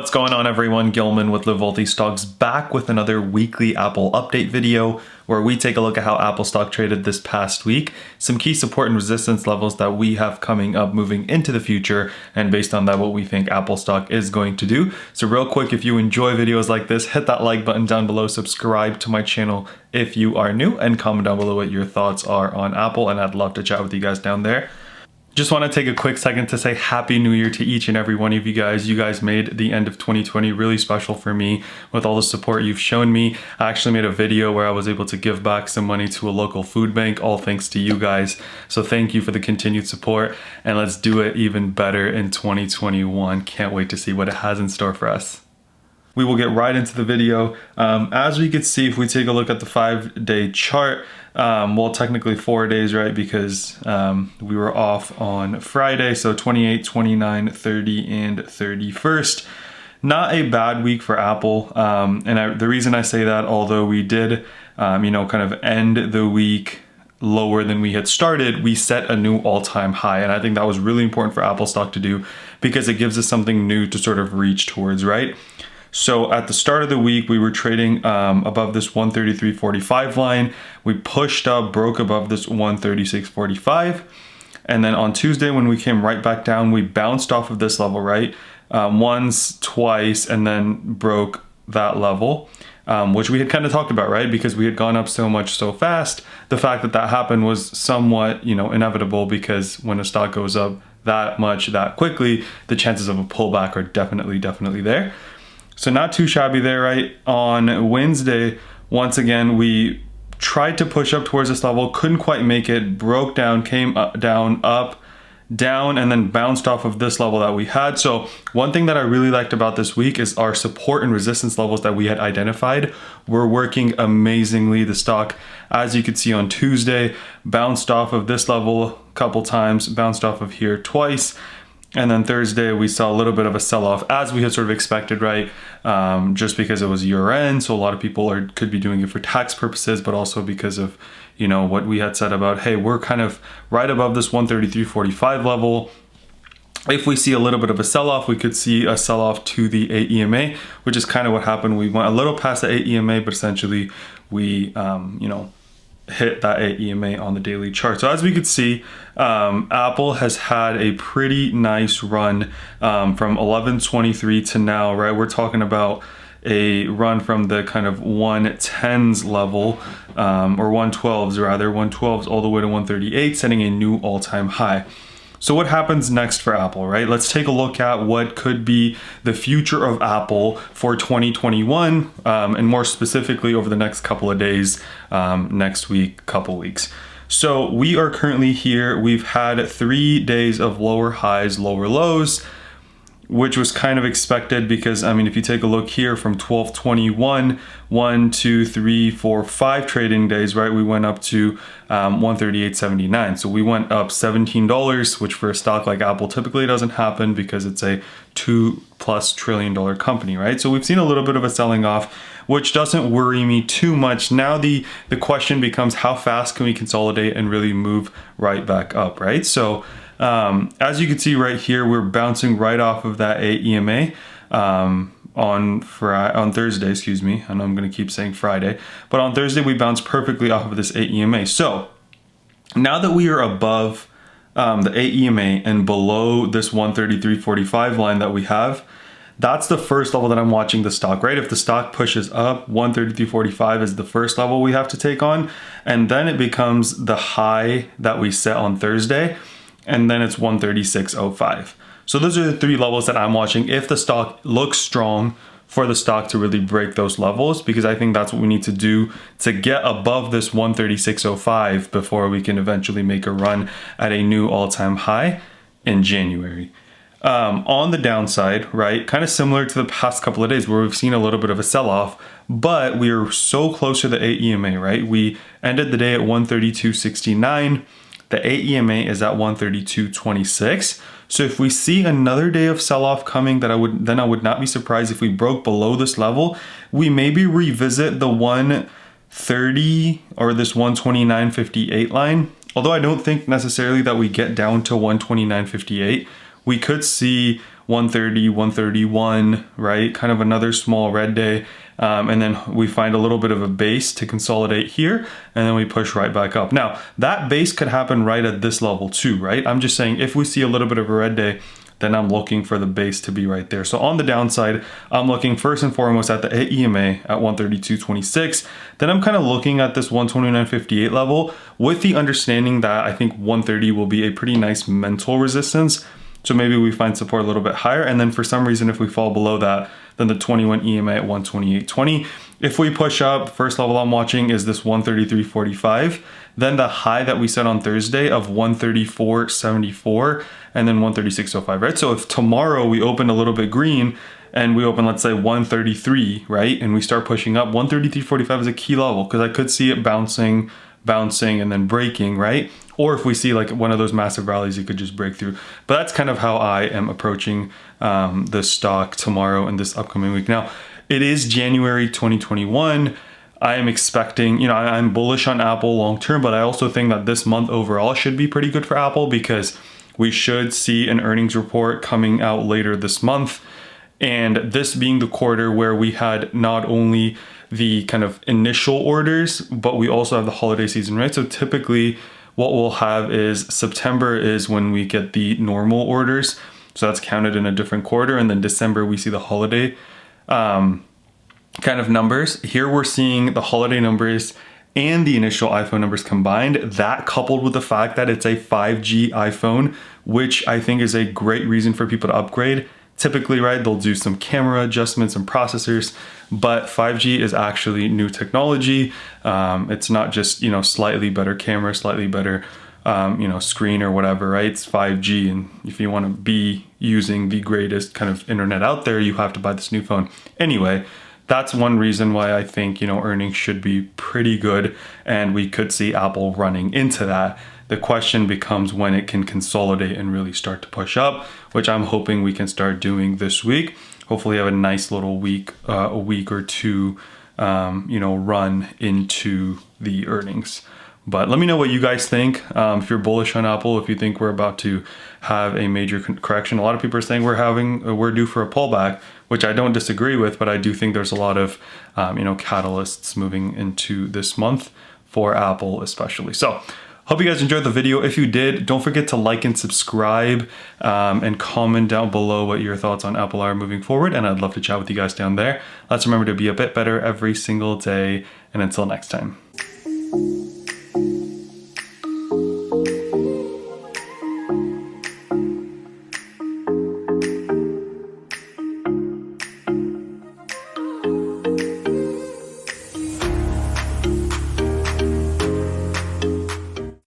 What's going on, everyone? Gilman with Wellthy Stocks back with another weekly Apple update video where we take a look at how Apple stock traded this past week, some key support and resistance levels that we have coming up moving into the future, and based on that, what we think Apple stock is going to do. So real quick, if you enjoy videos like this, hit that like button down below, subscribe to my channel if you are new, and comment down below what your thoughts are on Apple, and I'd love to chat with you guys down there. Just want to take a quick second to say Happy New Year to each and every one of you guys. You guys made the end of 2020 really special for me with all the support you've shown me. I actually made a video where I was able to give back some money to a local food bank, all thanks to you guys. So thank you for the continued support, and let's do it even better in 2021. Can't wait to see what it has in store for us. We will get right into the video. As we could see, if we take a look at the 5-day chart, well, technically 4 days, right? Because we were off on Friday, so 28, 29, 30, and 31st. Not a bad week for Apple. The reason I say that, although we did, kind of end the week lower than we had started, we set a new all-time high. And I think that was really important for Apple stock to do because it gives us something new to sort of reach towards, right? So at the start of the week, we were trading above this 133.45 line. We pushed up, broke above this 136.45. And then on Tuesday, when we came right back down, we bounced off of this level, right? Once, twice, and then broke that level, which we had kind of talked about, right? Because we had gone up so much so fast. The fact that that happened was somewhat, inevitable, because when a stock goes up that much, that quickly, the chances of a pullback are definitely there. So not too shabby there, right? On Wednesday, once again, we tried to push up towards this level, couldn't quite make it, broke down, came up, down, and then bounced off of this level that we had. So one thing that I really liked about this week is our support and resistance levels that we had identified were working amazingly. The stock, as you could see on Tuesday, bounced off of this level a couple times, bounced off of here twice. And then Thursday, we saw a little bit of a sell-off, as we had sort of expected, right? Just because it was year-end, so a lot of people could be doing it for tax purposes, but also because of, what we had said about, hey, we're kind of right above this 133.45 level. If we see a little bit of a sell-off, we could see a sell-off to the AEMA, which is kind of what happened. We went a little past the AEMA, but essentially we, hit that AEMA on the daily chart. So as we could see, Apple has had a pretty nice run from 11.23 to now, right? We're talking about a run from the kind of 110s level, or 112s rather, 112s all the way to 138, setting a new all-time high. So what happens next for Apple, right? Let's take a look at what could be the future of Apple for 2021, and more specifically over the next couple of days, next week, couple weeks. So we are currently here. We've had 3 days of lower highs, lower lows, which was kind of expected because, if you take a look here from 12/21, 1, 2, 3, 4, 5 trading days, right? We went up to 138.79. So we went up $17, which for a stock like Apple typically doesn't happen because it's a $2+ trillion company, right? So we've seen a little bit of a selling off, which doesn't worry me too much. Now the question becomes, how fast can we consolidate and really move right back up, right? So as you can see right here, we're bouncing right off of that AEMA on Thursday, excuse me. I know I'm going to keep saying Friday, but on Thursday we bounced perfectly off of this AEMA. So now that we are above the AEMA and below this 133.45 line that we have, that's the first level that I'm watching the stock, right? If the stock pushes up, 133.45 is the first level we have to take on, and then it becomes the high that we set on Thursday, and then it's 136.05. So those are the 3 levels that I'm watching if the stock looks strong, for the stock to really break those levels, because I think that's what we need to do to get above this 136.05 before we can eventually make a run at a new all-time high in January. On the downside, right, kind of similar to the past couple of days where we've seen a little bit of a sell-off, but we are so close to the AEMA, right? We ended the day at 132.69. The AEMA is at 132.26. So if we see another day of sell-off coming, I would not be surprised if we broke below this level. We maybe revisit the 130 or this 129.58 line. Although I don't think necessarily that we get down to 129.58. We could see 130, 131, right? Kind of another small red day. And then we find a little bit of a base to consolidate here, and then we push right back up. Now, that base could happen right at this level too, right? I'm just saying if we see a little bit of a red day, then I'm looking for the base to be right there. So on the downside, I'm looking first and foremost at the EMA at 132.26. Then I'm kind of looking at this 129.58 level with the understanding that I think 130 will be a pretty nice mental resistance. So maybe we find support a little bit higher. And then for some reason, if we fall below that, then the 21 EMA at 128.20. If we push up, first level I'm watching is this 133.45. Then the high that we set on Thursday of 134.74 and then 136.05, right? So if tomorrow we open a little bit green and we open, let's say 133, right? And we start pushing up, 133.45 is a key level because I could see it bouncing and then breaking, right? Or if we see like one of those massive rallies, you could just break through. But that's kind of how I am approaching the stock tomorrow and this upcoming week. Now, it is January 2021. I am expecting, you know, I'm bullish on Apple long term, but I also think that this month overall should be pretty good for Apple because we should see an earnings report coming out later this month. And this being the quarter where we had not only the kind of initial orders, but we also have the holiday season, right? So typically what we'll have is September is when we get the normal orders. So that's counted in a different quarter. And then December, we see the holiday kind of numbers. Here we're seeing the holiday numbers and the initial iPhone numbers combined. That coupled with the fact that it's a 5G iPhone, which I think is a great reason for people to upgrade. Typically, right, they'll do some camera adjustments and processors, but 5G is actually new technology. It's not just, you know, slightly better camera, slightly better, you know, screen or whatever, right? It's 5G. And if you want to be using the greatest kind of internet out there, you have to buy this new phone. Anyway, that's one reason why I think, you know, earnings should be pretty good and we could see Apple running into that. The question becomes when it can consolidate and really start to push up, which I'm hoping we can start doing this week. Hopefully have a nice little week, a week or two, you know, run into the earnings. But let me know what you guys think. If you're bullish on Apple, if you think we're about to have a major correction. A lot of people are saying we're due for a pullback, which I don't disagree with, but I do think there's a lot of, you know, catalysts moving into this month for Apple especially. So hope you guys enjoyed the video. If you did, don't forget to like and subscribe and comment down below what your thoughts on Apple are moving forward. And I'd love to chat with you guys down there. Let's remember to be a bit better every single day. And until next time.